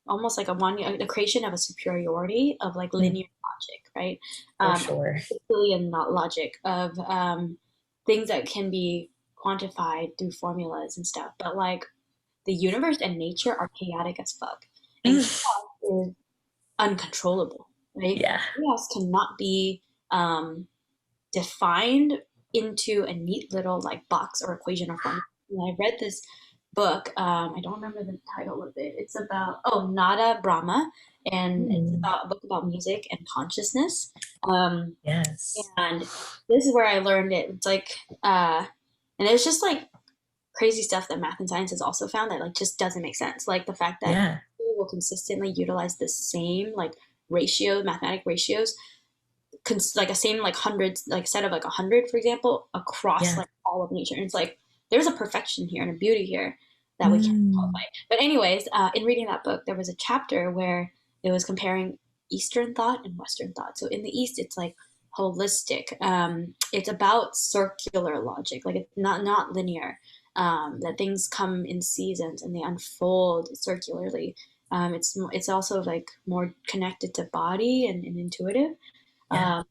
almost like the creation of a superiority of like Mm. linear logic, right? For sure. Particularly not logic of things that can be quantified through formulas and stuff. But like the universe and nature are chaotic as fuck, and Mm. chaos is uncontrollable, right? Yeah. Chaos cannot be defined into a neat little like box or equation or formula. And I read this book. I don't remember the title of it. It's about Nada Brahma, and it's Mm. about a book about music and consciousness. Um, Yes. and this is where I learned it. It's like, and there's just like crazy stuff that math and science has also found that like just doesn't make sense. Like the fact that Yeah. people will consistently utilize the same like mathematic ratios like a same like hundreds like set of like 100 for example across Yeah. like all of nature and it's like there's a perfection here and a beauty here that we can't qualify. Mm. But anyways, in reading that book there was a chapter where it was comparing Eastern thought and Western thought. So in the East it's like holistic, it's about circular logic, like it's not linear, that things come in seasons and they unfold circularly. It's also like more connected to body and intuitive. Yeah. um,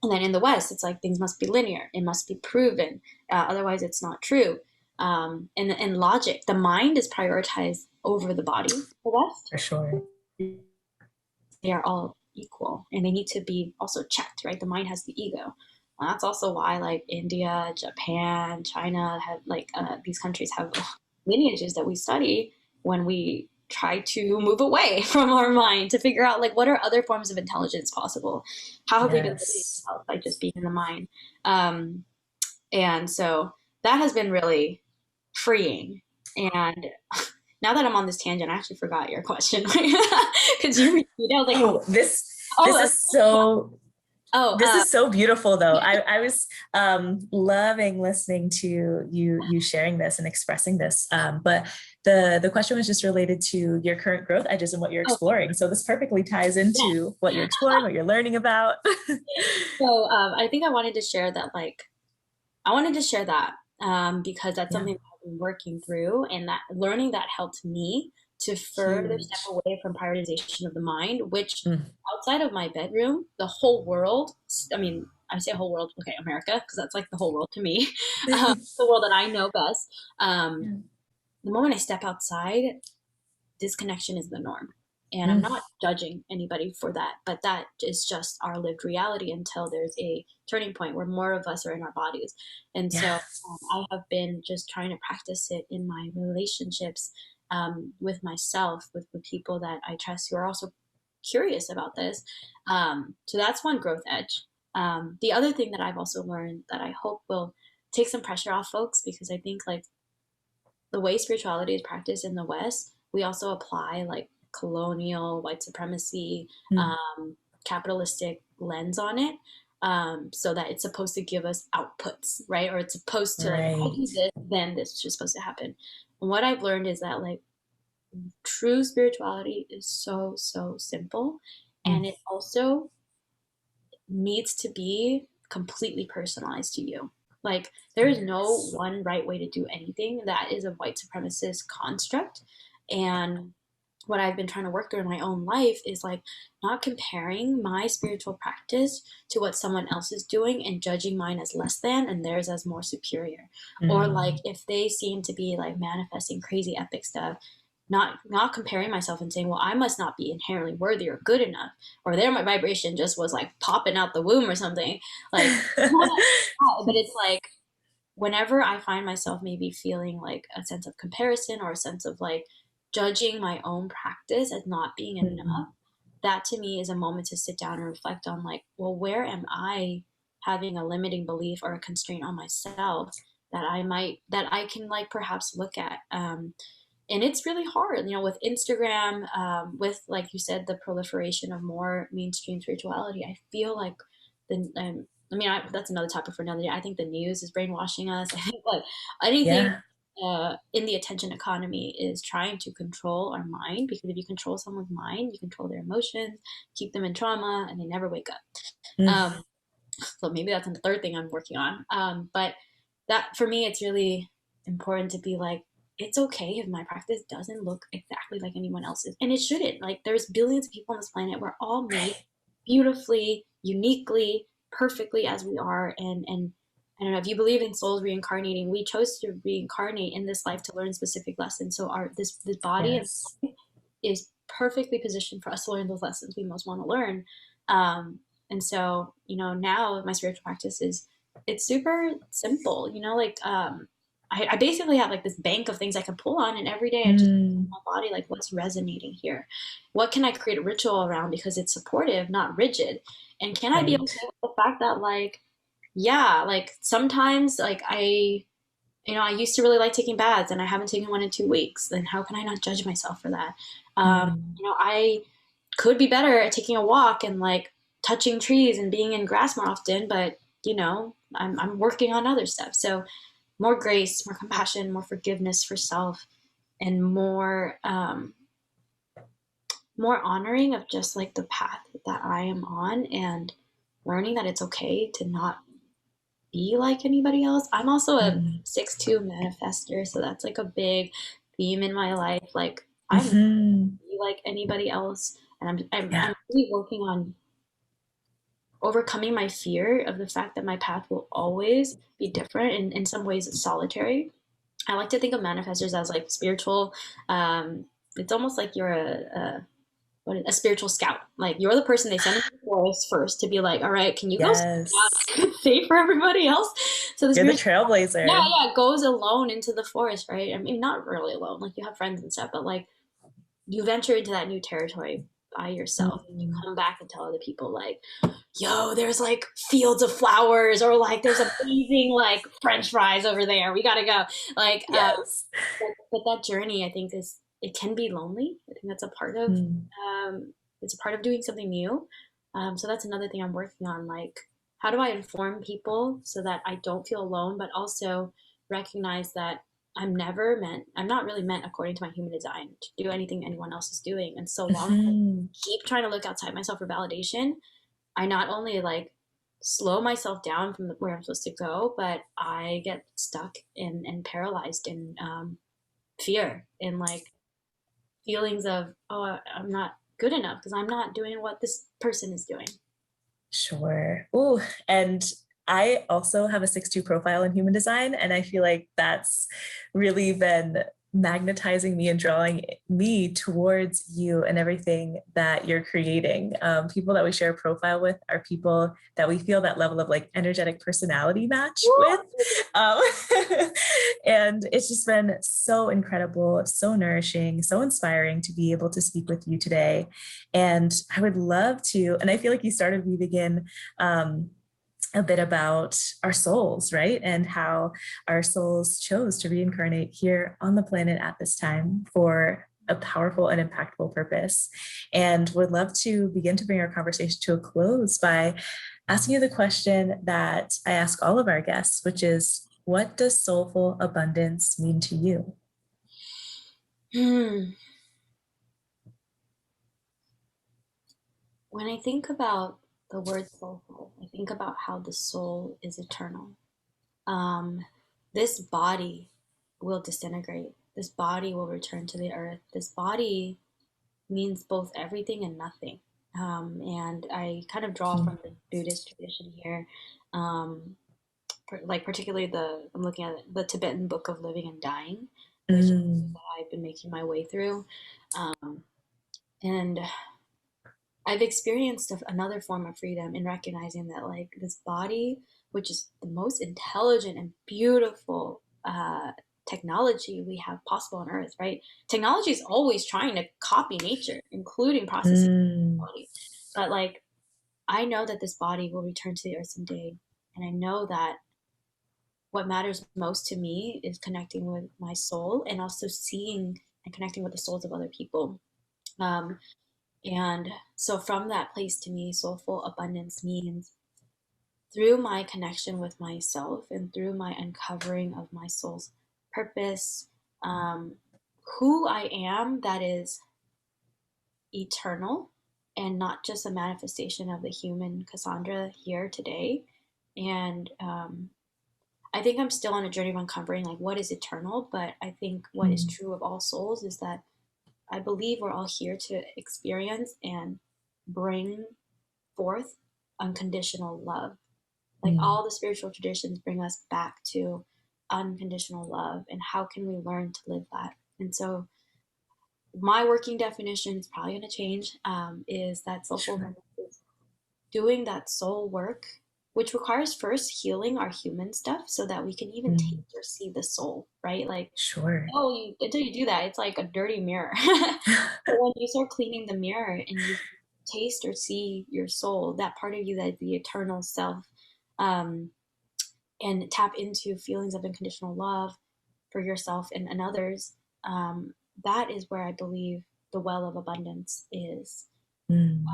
and then in the West, it's like things must be linear. It must be proven. Otherwise, it's not true. And logic, the mind is prioritized over the body. The West, For sure. they are all equal, and they need to be also checked. Right, the mind has the ego. That's also why like India, Japan, China have like these countries have lineages that we study when we try to move away from our mind to figure out like what are other forms of intelligence possible? How have we been limiting Yes. ourselves by just being in the mind? Um, and so that has been really freeing. And now that I'm on this tangent, I actually forgot your question because you know, like, Oh, oh, this is so oh, this is so beautiful though. I was loving listening to you sharing this and expressing this. But the question was just related to your current growth edges and what you're oh, exploring. So this perfectly ties yeah. into what you're exploring, what you're learning about. So I think I wanted to share that, like, I wanted to share that because that's Yeah. something that I've been working through, and that learning that helped me to further step Huge. away from prioritization of the mind, which Mm, outside of my bedroom, the whole world, I mean, I say whole world, okay, America, because that's like the whole world to me, the world that I know best. Um, yeah. the moment I step outside, disconnection is the norm. And I'm Mm, not judging anybody for that, but that is just our lived reality until there's a turning point where more of us are in our bodies. And yeah. so I have been just trying to practice it in my relationships with myself, with people that I trust who are also curious about this. So that's one growth edge. The other thing that I've also learned that I hope will take some pressure off folks, because I think like the way spirituality is practiced in the West, we also apply like colonial white supremacy, Mm, um, capitalistic lens on it. So that it's supposed to give us outputs, right? Or it's supposed to like, if I do right. this, then this is just supposed to happen. And what I've learned is that like true spirituality is so, so simple. Mm, And it also needs to be completely personalized to you. Like, there is no yes. one right way to do anything. That is a white supremacist construct. And what I've been trying to work through in my own life is like not comparing my spiritual practice to what someone else is doing and judging mine as less than and theirs as more superior. Or like Mm, if they seem to be like manifesting crazy epic stuff, not comparing myself and saying, well, I must not be inherently worthy or good enough, or there my vibration just was like popping out the womb or something. Like, but it's like whenever I find myself maybe feeling like a sense of comparison or a sense of like judging my own practice as not being mm, enough, that to me is a moment to sit down and reflect on like, well, where am I having a limiting belief or a constraint on myself that I can like perhaps look at. And it's really hard, you know, with Instagram, with like you said, the proliferation of more mainstream spirituality. I feel like that's another topic for another day. I think the news is brainwashing us. I think like anything yeah. in the attention economy is trying to control our mind, because if you control someone's mind, you control their emotions, keep them in trauma, and they never wake up. Mm, Um, so maybe that's the third thing I'm working on. But that for me, it's really important to be like, it's okay if my practice doesn't look exactly like anyone else's, and it shouldn't. Like, there's billions of people on this planet. We're all made right. beautifully, uniquely, perfectly as we are. And I don't know if you believe in souls reincarnating. We chose to reincarnate in this life to learn specific lessons. So our this body and Yes. is perfectly positioned for us to learn those lessons we most want to learn. Um, and so, you know, now my spiritual practice is it's super simple. You know, like I basically have like this bank of things I can pull on, and every day I just Mm, my body like what's resonating here, what can I create a ritual around because it's supportive, not rigid, and can I be okay right. with the fact that like yeah, like sometimes like I used to really like taking baths and I haven't taken one in 2 weeks. Then how can I not judge myself for that? Mm, I could be better at taking a walk and like touching trees and being in grass more often, but I'm working on other stuff. So more grace, more compassion, more forgiveness for self, and more honoring of just like the path that I am on, and learning that it's okay to not be like anybody else. I'm also a mm, 6'2" manifester, so that's like a big theme in my life. Like, I'm not mhm. be like anybody else, and I'm Yeah. really working on overcoming my fear of the fact that my path will always be different, and in some ways it's solitary. I like to think of manifestors as like spiritual. It's almost like you're a spiritual scout. Like you're the person they send into the forest first to be like, all right, can you go Yes. scout out safe for everybody else? So the You're the spiritual, yeah, trailblazer. yeah, goes alone into the forest, right? I mean, not really alone. Like you have friends and stuff, but like you venture into that new territory by yourself. You Mm. come back and tell other people like, yo, there's like fields of flowers, or like there's amazing like French fries over there. We gotta go. Like, Yes. but that journey, I think, is it can be lonely. I think that's a part of Mm. it's a part of doing something new. So that's another thing I'm working on. Like, how do I inform people so that I don't feel alone, but also recognize that I'm not really meant according to my human design to do anything anyone else is doing. And so long as I Mhm. keep trying to look outside myself for validation, I not only like slow myself down from where I'm supposed to go, but I get stuck and paralyzed in fear and like feelings of, oh, I'm not good enough because I'm not doing what this person is doing. Sure. Ooh, and I also have a 6-2 profile in human design, and I feel like that's really been magnetizing me and drawing me towards you and everything that you're creating. People that we share a profile with are people that we feel that level of like energetic personality match with. Um, and it's just been so incredible, so nourishing, so inspiring to be able to speak with you today. And I would love to, and I feel like you started weaving in a bit about our souls, right? And how our souls chose to reincarnate here on the planet at this time for a powerful and impactful purpose. And would love to begin to bring our conversation to a close by asking you the question that I ask all of our guests, which is, what does soulful abundance mean to you? Hmm. When I think about the word soulful, I think about how the soul is eternal. Um, this body will disintegrate. This body will return to the earth. This body means both everything and nothing. And I kind of draw from the Buddhist tradition here, um, like particularly I'm looking at the Tibetan Book of Living and Dying, which Mm, I've been making my way through. And I've experienced another form of freedom in recognizing that, like, this body, which is the most intelligent and beautiful technology we have possible on Earth, right? Technology is always trying to copy nature, including processing mm, body. But, like, I know that this body will return to the Earth someday. And I know that what matters most to me is connecting with my soul and also seeing and connecting with the souls of other people. Um, and so, from that place, to me, soulful abundance means through my connection with myself and through my uncovering of my soul's purpose, um, who I am, that is eternal and not just a manifestation of the human Cassandra here today. And I think I'm still on a journey of uncovering like what is eternal, but I think what is mm, true of all souls is that I believe we're all here to experience and bring forth unconditional love. Like mm. all the spiritual traditions bring us back to unconditional love and how can we learn to live that. And so my working definition is probably going to change, is that soulful Sure. abundance is doing that soul work, which requires first healing our human stuff so that we can even Mm, taste or see the soul, right? Like, sure. oh, until you do that, it's like a dirty mirror. But when you start cleaning the mirror and you taste or see your soul, that part of you that is the eternal self, um, and tap into feelings of unconditional love for yourself and others, that is where I believe the well of abundance is. Mm,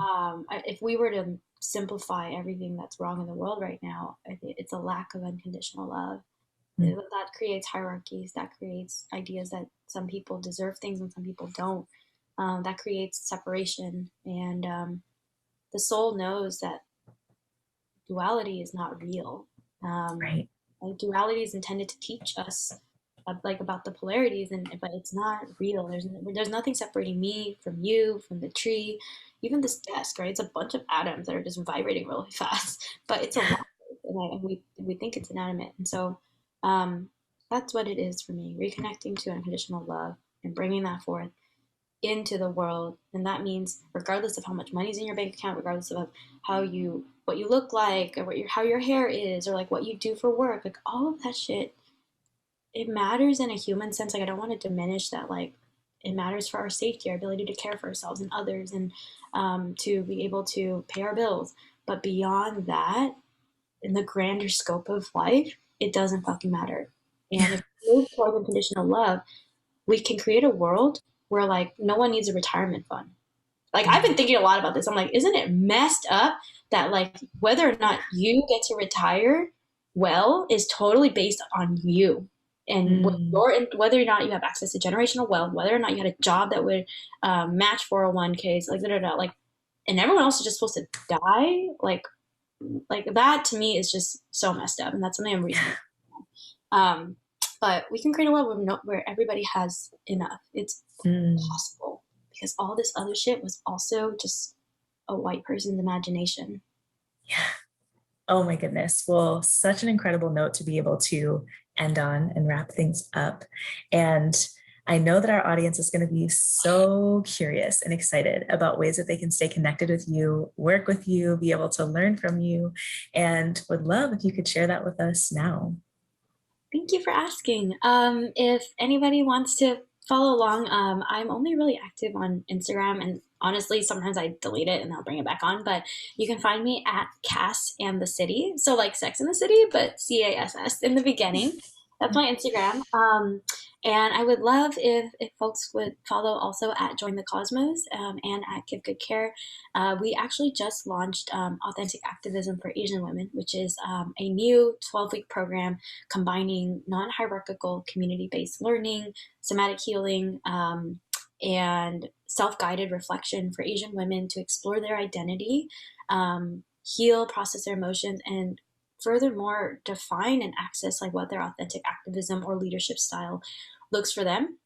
If we were to simplify everything that's wrong in the world right now, I think it's a lack of unconditional love. mm, That creates hierarchies, that creates ideas that some people deserve things and some people don't. That creates separation. And the soul knows that duality is not real. Um, right. like duality is intended to teach us like about the polarities, and but it's not real. There's nothing separating me from you, from the tree, even this desk, right? It's a bunch of atoms that are just vibrating really fast, but it's alive, and we think it's inanimate, and so um, that's what it is for me: reconnecting to unconditional love and bringing that forth. into the world. And that means regardless of how much money's in your bank account, regardless of what you look like, or how your hair is, or like what you do for work, like all of that shit, it matters in a human sense. Like I don't want to diminish that. Like it matters for our safety, our ability to care for ourselves and others, and to be able to pay our bills. But beyond that, in the grander scope of life, it doesn't fucking matter. And if we move towards unconditional love, we can create a world where like no one needs a retirement fund. Like I've been thinking a lot about this. I'm like, isn't it messed up that like whether or not you get to retire well is totally based on you, and Mm. whether or not you have access to generational wealth, whether or not you had a job that would match 401ks, like like, and everyone else is just supposed to die. Like that to me is just so messed up, and that's something I'm reading. Um, but we can create a world where everybody has enough. It's Mm. possible because all this other shit was also just a white person's imagination. Yeah. Oh my goodness. Well, such an incredible note to be able to end on and wrap things up. And I know that our audience is going to be so curious and excited about ways that they can stay connected with you, work with you, be able to learn from you, and would love if you could share that with us now. Thank you for asking. If anybody wants to follow along, I'm only really active on Instagram, and honestly, sometimes I delete it and I'll bring it back on. But you can find me at Cass and the City, so like Sex in the City, but CASS in the beginning. That's my Instagram. And I would love if folks would follow also at Join the Cosmos, and at Give Good Care. We actually just launched Authentic Activism for Asian Women, which is a new 12-week program combining non-hierarchical community-based learning, somatic healing, and self-guided reflection for Asian women to explore their identity, heal, process their emotions, and furthermore define and access like what their authentic activism or leadership style looks for them.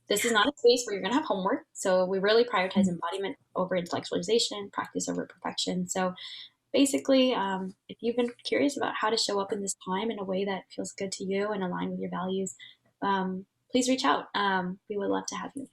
This is not a space where you're going to have homework, so we really prioritize embodiment over intellectualization, practice over perfection. So basically, if you've been curious about how to show up in this time in a way that feels good to you and align with your values, please reach out. We would love to have you.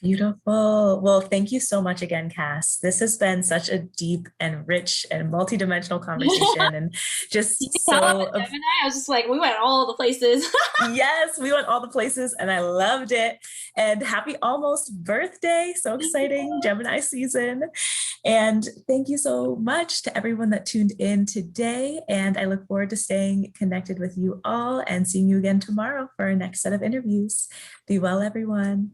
Beautiful. Well, thank you so much again, Cass. This has been such a deep and rich and multidimensional conversation, and You just can tell I'm so a Gemini. I was just like, we went all the places. yes, we went all the places and I loved it. And happy almost birthday. So exciting, Gemini season. And thank you so much to everyone that tuned in today. And I look forward to staying connected with you all and seeing you again tomorrow for our next set of interviews. Be well, everyone.